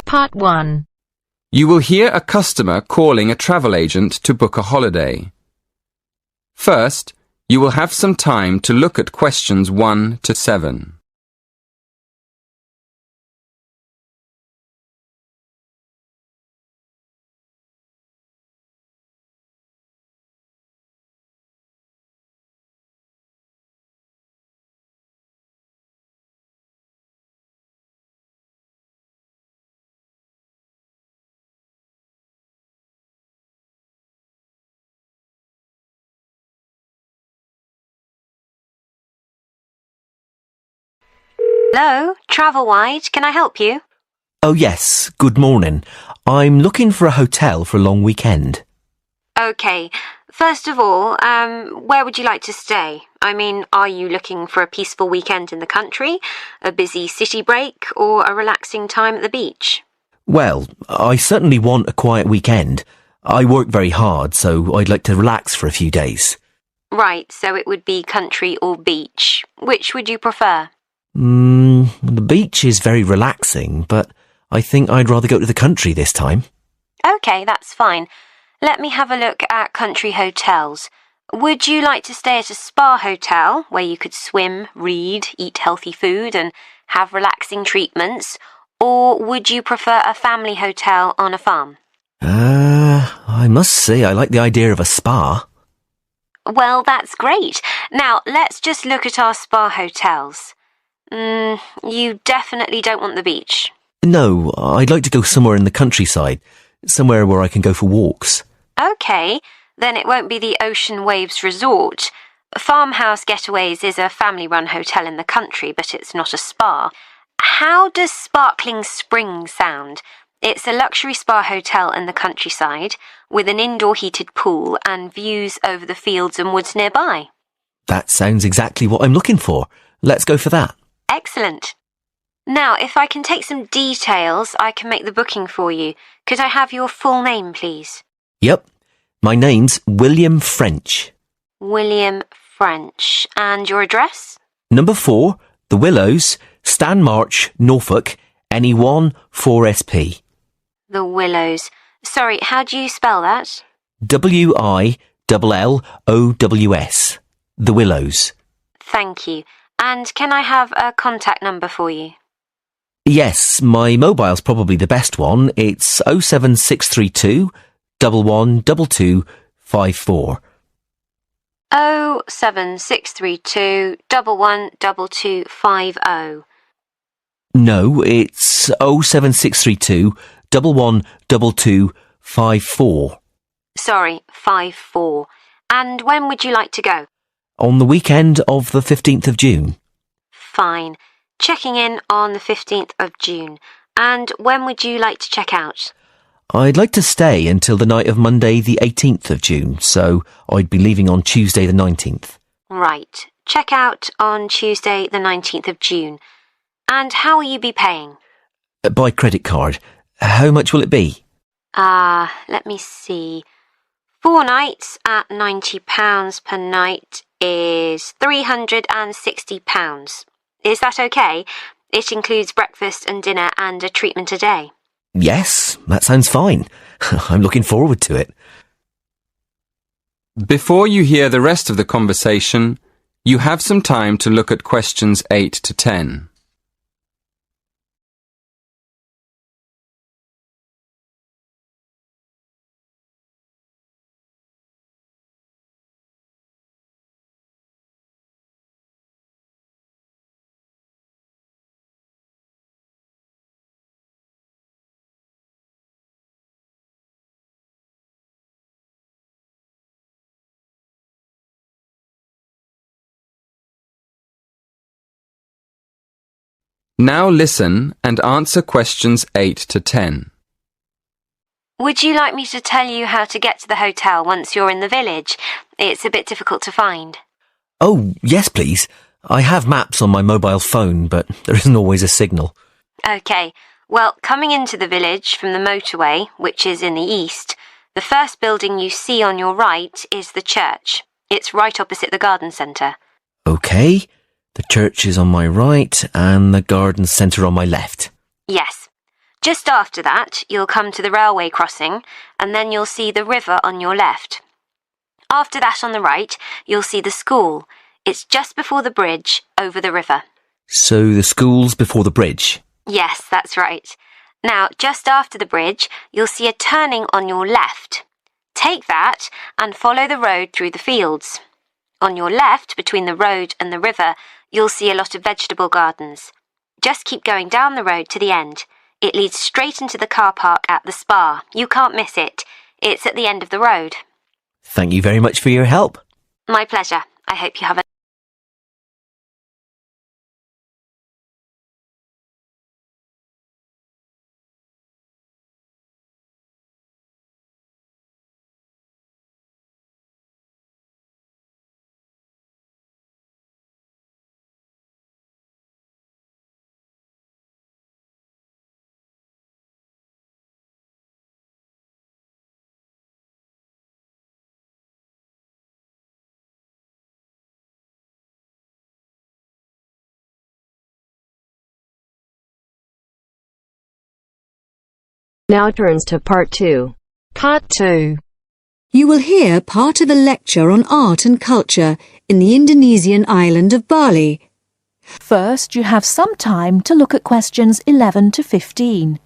Part 1. You will hear a customer calling a travel agent to book a holiday. First, you will have some time to look at questions 1 to 7. Hello, Travelwide, can I help you? Oh yes, good morning. I'm looking for a hotel for a long weekend. Okay, first of all, where would you like to stay? I mean, are you looking for a peaceful weekend in the country, a busy city break, or a relaxing time at the beach? Well, I certainly want a quiet weekend. I work very hard, so I'd like to relax for a few days. Right, so it would be country or beach. Which would you prefer? The beach is very relaxing, but I think I'd rather go to the country this time. Okay, that's fine. Let me have a look at country hotels. Would you like to stay at a spa hotel where you could swim, read, eat healthy food and have relaxing treatments? Or would you prefer a family hotel on a farm? I must say I like the idea of a spa. Well, that's great. Now, let's just look at our spa hotels. You definitely don't want the beach. No, I'd like to go somewhere in the countryside, somewhere where I can go for walks. Okay, then it won't be the Ocean Waves Resort. Farmhouse Getaways is a family-run hotel in the country, but it's not a spa. How does Sparkling Springs sound? It's a luxury spa hotel in the countryside with an indoor heated pool and views over the fields and woods nearby. That sounds exactly what I'm looking for. Let's go for that. Excellent. Now, if I can take some details, I can make the booking for you. Could I have your full name, please? Yep. My name's William French. William French. And your address? Number 4, The Willows, Stanmarch, Norfolk, NE1 4SP. The Willows. Sorry, how do you spell that? WILLOWS. The Willows. Thank you. And can I have a contact number for you? Yes, my mobile's probably the best one. It's 07632 112254. 07632 112250. No, it's 07632 112254. Sorry, 54. And when would you like to go? On the weekend of the 15th of June. Fine. Checking in on the 15th of June. And when would you like to check out? I'd like to stay until the night of Monday the 18th of June, so I'd be leaving on Tuesday the 19th. Right. Check out on Tuesday the 19th of June. And how will you be paying? By credit card. How much will it be? Let me see. 4 nights at £90 per night is £360. Is that okay? It includes breakfast and dinner and a treatment a day. Yes, that sounds fine. I'm looking forward to it. Before you hear the rest of the conversation, you have some time to look at questions 8 to 10. Now listen and answer questions 8 to 10. Would you like me to tell you how to get to the hotel once you're in the village? It's a bit difficult to find. Oh, yes, please. I have maps on my mobile phone, but there isn't always a signal. OK, well, coming into the village from the motorway, which is in the east, the first building you see on your right is the church. It's right opposite the garden centre. OK, the church is on my right and the garden centre on my left. Yes. Just after that, you'll come to the railway crossing, and then you'll see the river on your left. After that on the right, you'll see the school. It's just before the bridge, over the river. So the school's before the bridge? Yes, that's right. Now, just after the bridge, you'll see a turning on your left. Take that and follow the road through the fields. On your left, between the road and the river, you'll see a lot of vegetable gardens. Just keep going down the road to the end. It leads straight into the car park at the spa. You can't miss it. It's at the end of the road. Thank you very much for your help. My pleasure. I hope you have a... Now turns to Part 2. Part 2. You will hear part of a lecture on art and culture in the Indonesian island of Bali. First, you have some time to look at questions 11 to 15.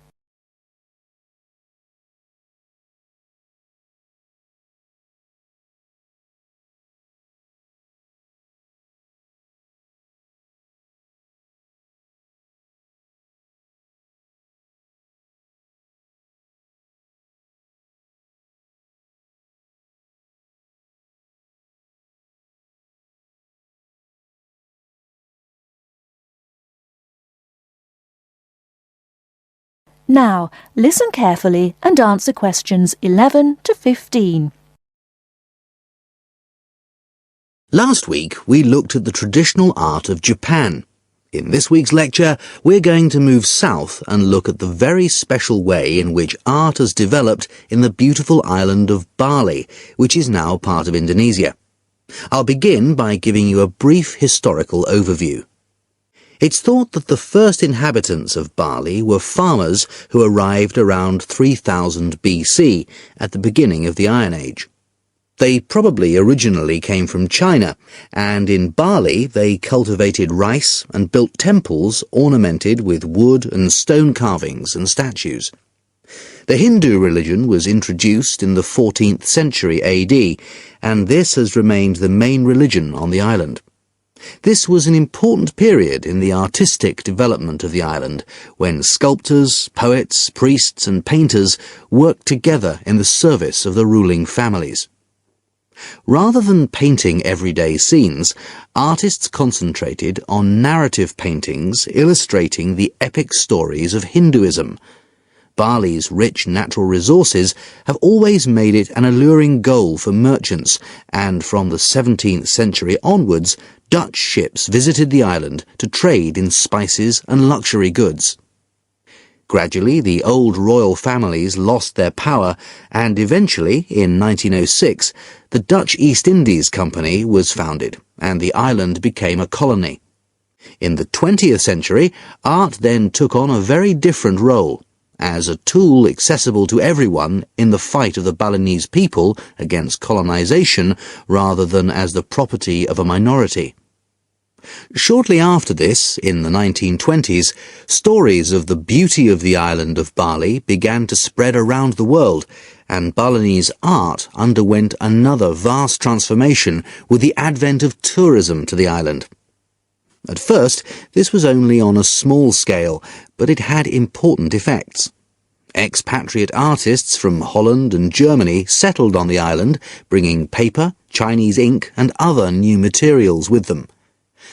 Now, listen carefully and answer questions 11 to 15. Last week, we looked at the traditional art of Japan. In this week's lecture, we're going to move south and look at the very special way in which art has developed in the beautiful island of Bali, which is now part of Indonesia. I'll begin by giving you a brief historical overview. It's thought that the first inhabitants of Bali were farmers who arrived around 3000 BC, at the beginning of the Iron Age. They probably originally came from China, and in Bali they cultivated rice and built temples ornamented with wood and stone carvings and statues. The Hindu religion was introduced in the 14th century AD, and this has remained the main religion on the island. This was an important period in the artistic development of the island, when sculptors, poets, priests and painters worked together in the service of the ruling families. Rather than painting everyday scenes, artists concentrated on narrative paintings illustrating the epic stories of Hinduism. Bali's rich natural resources have always made it an alluring goal for merchants, and from the 17th century onwards, Dutch ships visited the island to trade in spices and luxury goods. Gradually, the old royal families lost their power, and eventually, in 1906, the Dutch East Indies Company was founded, and the island became a colony. In the 20th century, art then took on a very different role, as a tool accessible to everyone in the fight of the Balinese people against colonization, rather than as the property of a minority. Shortly after this, in the 1920s, stories of the beauty of the island of Bali began to spread around the world, and Balinese art underwent another vast transformation with the advent of tourism to the island. At first, this was only on a small scale, but it had important effects. Expatriate artists from Holland and Germany settled on the island, bringing paper, Chinese ink and other new materials with them.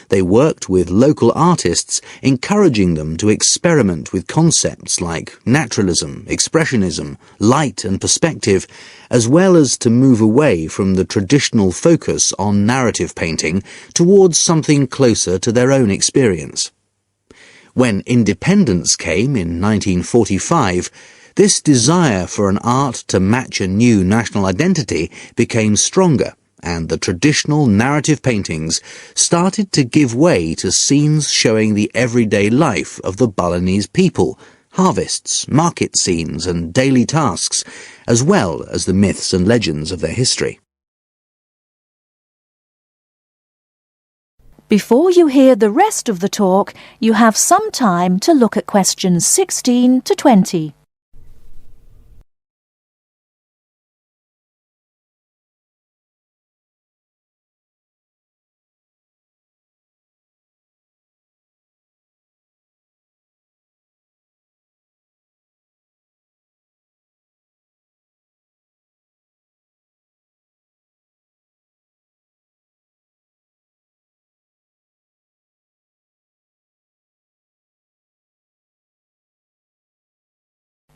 They worked with local artists, encouraging them to experiment with concepts like naturalism, expressionism, light and perspective, as well as to move away from the traditional focus on narrative painting towards something closer to their own experience. When independence came in 1945, this desire for an art to match a new national identity became stronger, and the traditional narrative paintings started to give way to scenes showing the everyday life of the Balinese people, harvests, market scenes and daily tasks, as well as the myths and legends of their history. Before you hear the rest of the talk, you have some time to look at questions 16 to 20.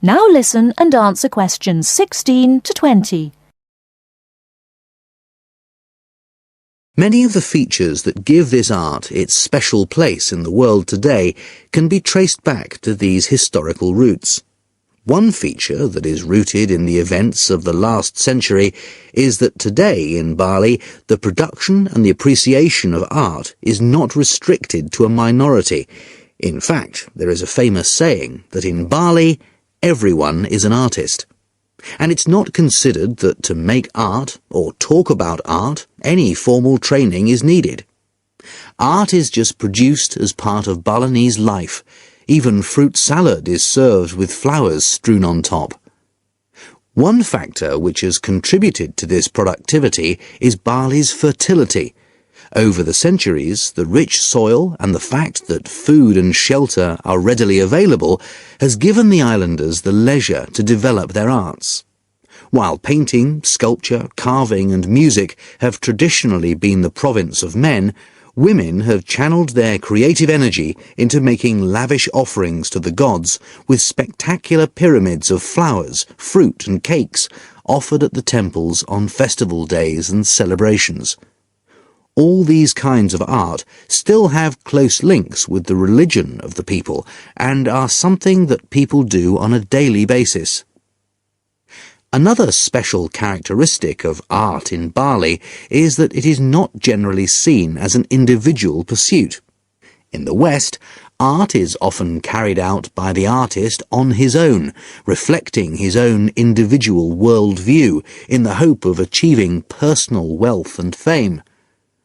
Now listen and answer questions 16 to 20. Many of the features that give this art its special place in the world today can be traced back to these historical roots. One feature that is rooted in the events of the last century is that today in Bali, the production and the appreciation of art is not restricted to a minority. In fact, there is a famous saying that in Bali, everyone is an artist. And it's not considered that to make art or talk about art, any formal training is needed. Art is just produced as part of Balinese life. Even fruit salad is served with flowers strewn on top. One factor which has contributed to this productivity is Bali's fertility. Over the centuries, the rich soil and the fact that food and shelter are readily available has given the islanders the leisure to develop their arts. While painting, sculpture, carving and music have traditionally been the province of men, women have channeled their creative energy into making lavish offerings to the gods with spectacular pyramids of flowers, fruit and cakes offered at the temples on festival days and celebrations. All these kinds of art still have close links with the religion of the people and are something that people do on a daily basis. Another special characteristic of art in Bali is that it is not generally seen as an individual pursuit. In the West, art is often carried out by the artist on his own, reflecting his own individual worldview in the hope of achieving personal wealth and fame.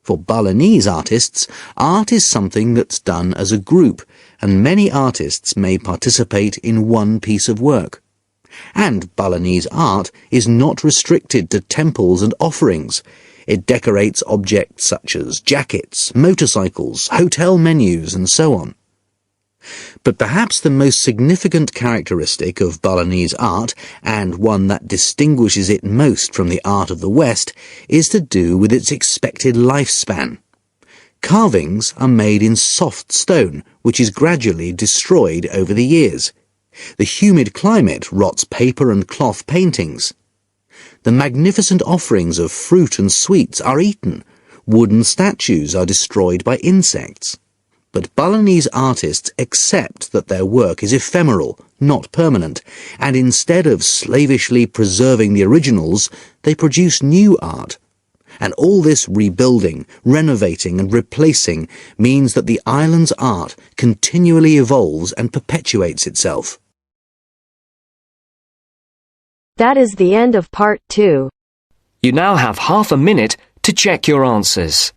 For Balinese artists, art is something that's done as a group, and many artists may participate in one piece of work. And Balinese art is not restricted to temples and offerings. It decorates objects such as jackets, motorcycles, hotel menus, and so on. But perhaps the most significant characteristic of Balinese art, and one that distinguishes it most from the art of the West, is to do with its expected lifespan. Carvings are made in soft stone, which is gradually destroyed over the years. The humid climate rots paper and cloth paintings. The magnificent offerings of fruit and sweets are eaten. Wooden statues are destroyed by insects. But Balinese artists accept that their work is ephemeral, not permanent, and instead of slavishly preserving the originals, they produce new art. And all this rebuilding, renovating and replacing means that the island's art continually evolves and perpetuates itself. That is the end of part 2. You now have half a minute to check your answers.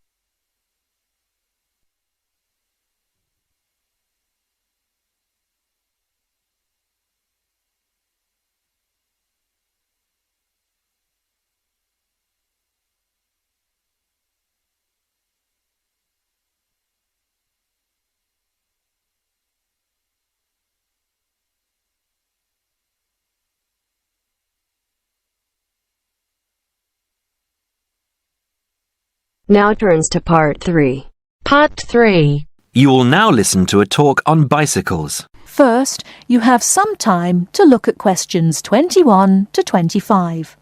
Now turns to part 3. Part 3. You will now listen to a talk on bicycles. First, you have some time to look at questions 21 to 25.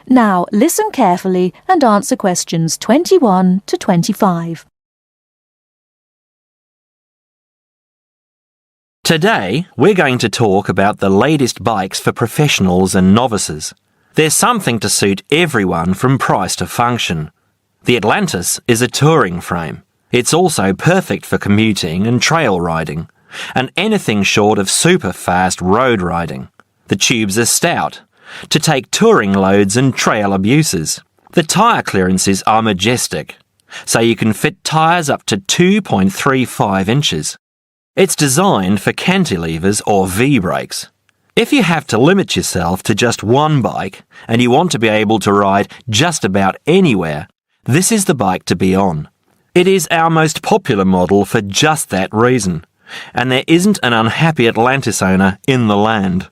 Now, listen carefully and answer questions 21 to 25. Today, we're going to talk about the latest bikes for professionals and novices. There's something to suit everyone from price to function. The Atlantis is a touring frame. It's also perfect for commuting and trail riding, and anything short of super fast road riding. The tubes are stout to take touring loads and trail abuses. The tyre clearances are majestic, so you can fit tyres up to 2.35 inches. It's designed for cantilevers or V-brakes. If you have to limit yourself to just one bike and you want to be able to ride just about anywhere, this is the bike to be on. It is our most popular model for just that reason, and there isn't an unhappy Atlantis owner in the land.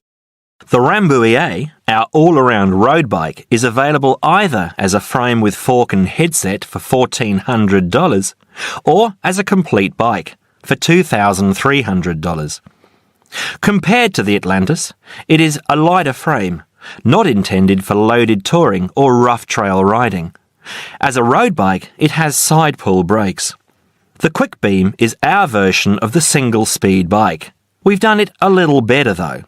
The Rambouillet, our all-around road bike, is available either as a frame with fork and headset for $1,400 or as a complete bike for $2,300. Compared to the Atlantis, it is a lighter frame, not intended for loaded touring or rough trail riding. As a road bike, it has side pull brakes. The Quick Beam is our version of the single-speed bike. We've done it a little better though.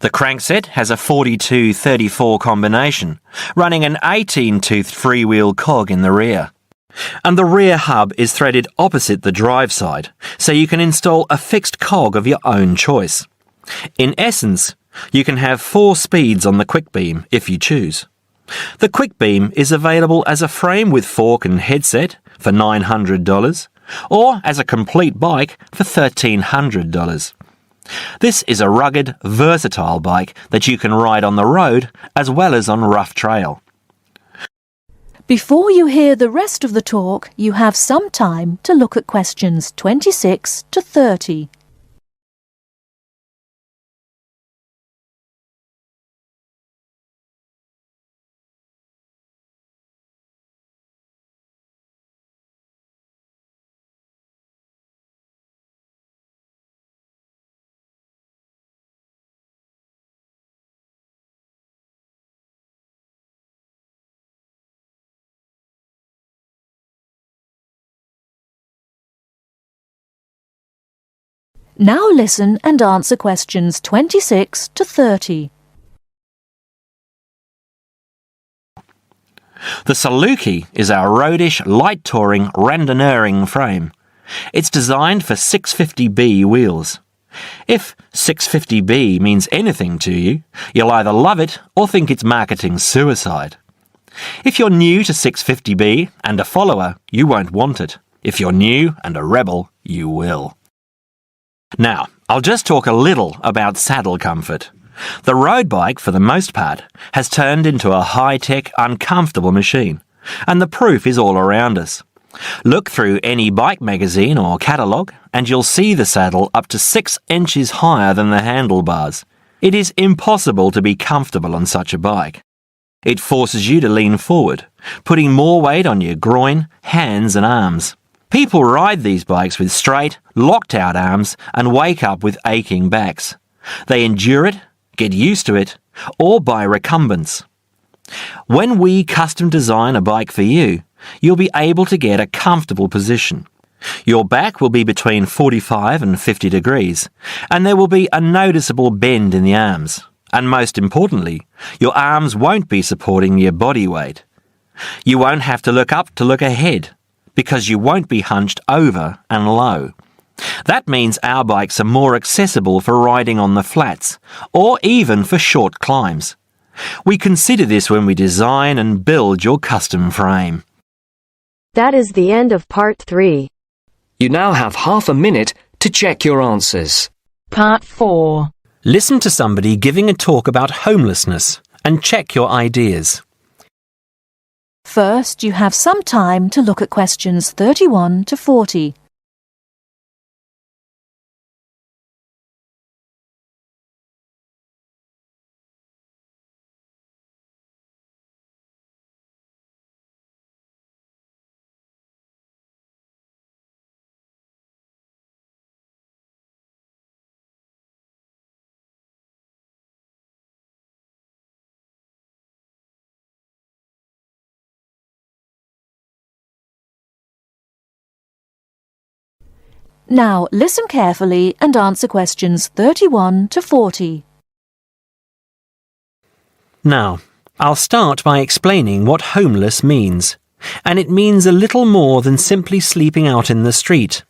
The crankset has a 42-34 combination, running an 18-toothed freewheel cog in the rear. And the rear hub is threaded opposite the drive side, so you can install a fixed cog of your own choice. In essence, you can have 4 speeds on the Quick Beam if you choose. The Quick Beam is available as a frame with fork and headset for $900 or as a complete bike for $1,300. This is a rugged, versatile bike that you can ride on the road as well as on rough trail. Before you hear the rest of the talk, you have some time to look at questions 26 to 30. Now listen and answer questions 26 to 30. The Saluki is our roadish, light touring, randonneuring frame. It's designed for 650B wheels. If 650B means anything to you, you'll either love it or think it's marketing suicide. If you're new to 650B and a follower, you won't want it. If you're new and a rebel, you will. Now, I'll just talk a little about saddle comfort. The road bike, for the most part, has turned into a high-tech, uncomfortable machine, and the proof is all around us. Look through any bike magazine or catalogue, and you'll see the saddle up to 6 inches higher than the handlebars. It is impossible to be comfortable on such a bike. It forces you to lean forward, putting more weight on your groin, hands and arms. People ride these bikes with straight, locked-out arms and wake up with aching backs. They endure it, get used to it, or buy recumbents. When we custom design a bike for you, you'll be able to get a comfortable position. Your back will be between 45 and 50 degrees, and there will be a noticeable bend in the arms. And most importantly, your arms won't be supporting your body weight. You won't have to look up to look ahead, because you won't be hunched over and low. That means our bikes are more accessible for riding on the flats, or even for short climbs. We consider this when we design and build your custom frame. That is the end of part 3. You now have half a minute to check your answers. Part 4. Listen to somebody giving a talk about homelessness and check your ideas. First, you have some time to look at questions 31 to 40. Now, listen carefully and answer questions 31 to 40. Now, I'll start by explaining what homeless means, and it means a little more than simply sleeping out in the street.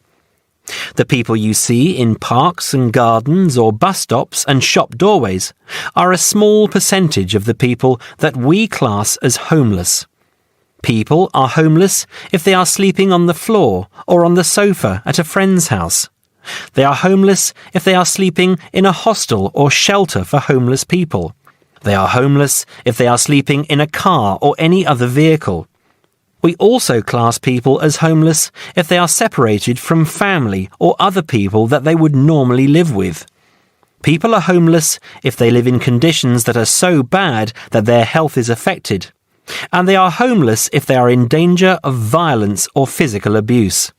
The people you see in parks and gardens or bus stops and shop doorways are a small percentage of the people that we class as homeless. People are homeless if they are sleeping on the floor or on the sofa at a friend's house. They are homeless if they are sleeping in a hostel or shelter for homeless people. They are homeless if they are sleeping in a car or any other vehicle. We also class people as homeless if they are separated from family or other people that they would normally live with. People are homeless if they live in conditions that are so bad that their health is affected. And they are homeless if they are in danger of violence or physical abuse.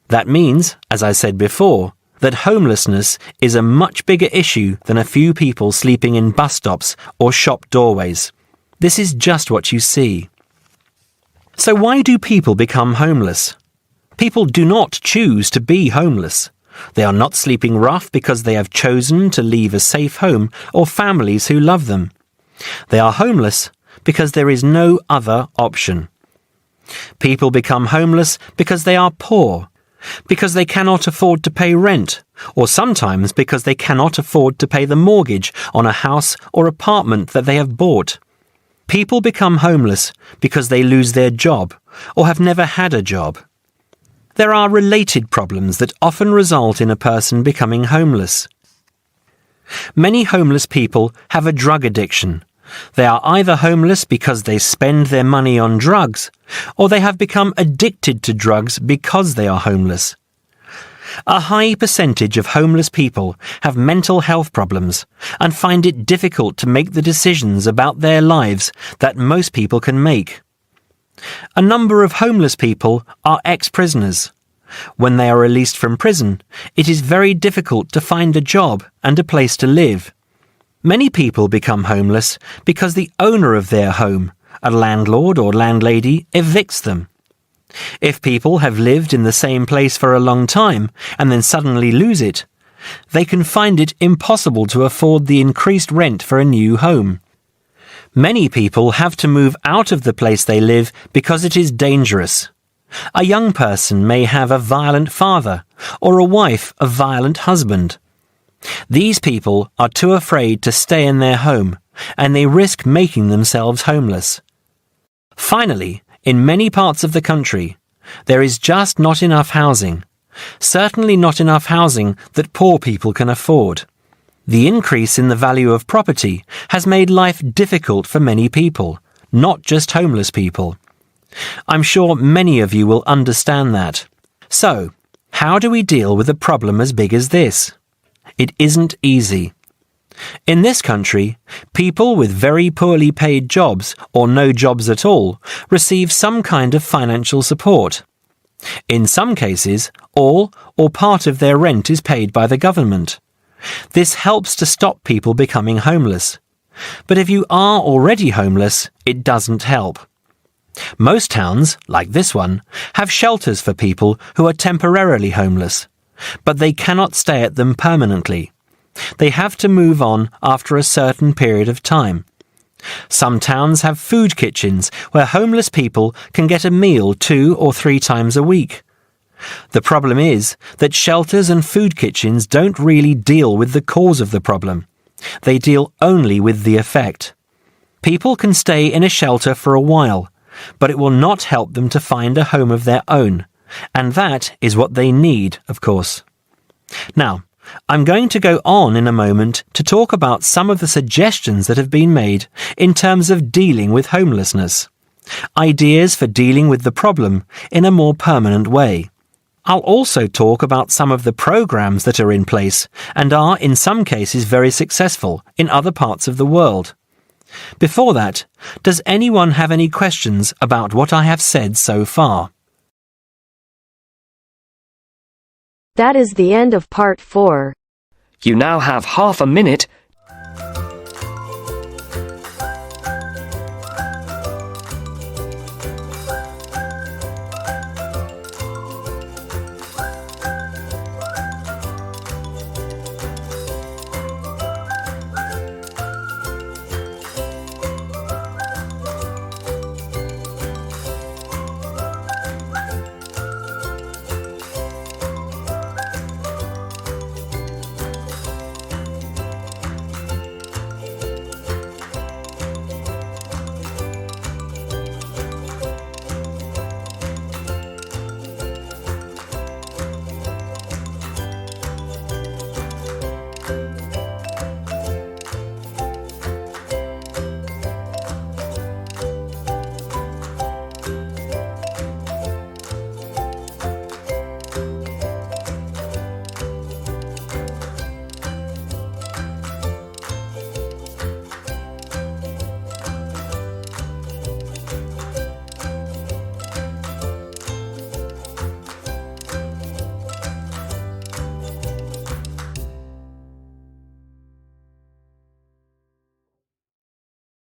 That means, as I said before, that homelessness is a much bigger issue than a few people sleeping in bus stops or shop doorways. This is just what you see. So why do people become homeless? People do not choose to be homeless. They are not sleeping rough because they have chosen to leave a safe home or families who love them. They are homeless because there is no other option. People become homeless because they are poor, because they cannot afford to pay rent, or sometimes because they cannot afford to pay the mortgage on a house or apartment that they have bought. People become homeless because they lose their job or have never had a job. There are related problems that often result in a person becoming homeless. Many homeless people have a drug addiction. They are either homeless because they spend their money on drugs, or they have become addicted to drugs because they are homeless. A high percentage of homeless people have mental health problems and find it difficult to make the decisions about their lives that most people can make. A number of homeless people are ex-prisoners. When they are released from prison, it is very difficult to find a job and a place to live. Many people become homeless because the owner of their home, a landlord or landlady, evicts them. If people have lived in the same place for a long time and then suddenly lose it, they can find it impossible to afford the increased rent for a new home. Many people have to move out of the place they live because it is dangerous. A young person may have a violent father or a wife a violent husband. These people are too afraid to stay in their home, and they risk making themselves homeless. Finally, in many parts of the country, there is just not enough housing, certainly not enough housing that poor people can afford. The increase in the value of property has made life difficult for many people, not just homeless people. I'm sure many of you will understand that. So, how do we deal with a problem as big as this? It isn't easy. In this country, people with very poorly paid jobs or no jobs at all receive some kind of financial support. In some cases, all or part of their rent is paid by the government. This helps to stop people becoming homeless. But if you are already homeless, it doesn't help. Most towns, like this one, have shelters for people who are temporarily homeless, but they cannot stay at them permanently. They have to move on after a certain period of time. Some towns have food kitchens where homeless people can get a meal 2 or 3 times a week. The problem is that shelters and food kitchens don't really deal with the cause of the problem. They deal only with the effect. People can stay in a shelter for a while, but it will not help them to find a home of their own, and that is what they need, of course. Now, I'm going to go on in a moment to talk about some of the suggestions that have been made in terms of dealing with homelessness. Ideas for dealing with the problem in a more permanent way. I'll also talk about some of the programs that are in place and are in some cases very successful in other parts of the world. Before that, does anyone have any questions about what I have said so far? That is the end of part 4. You now have half a minute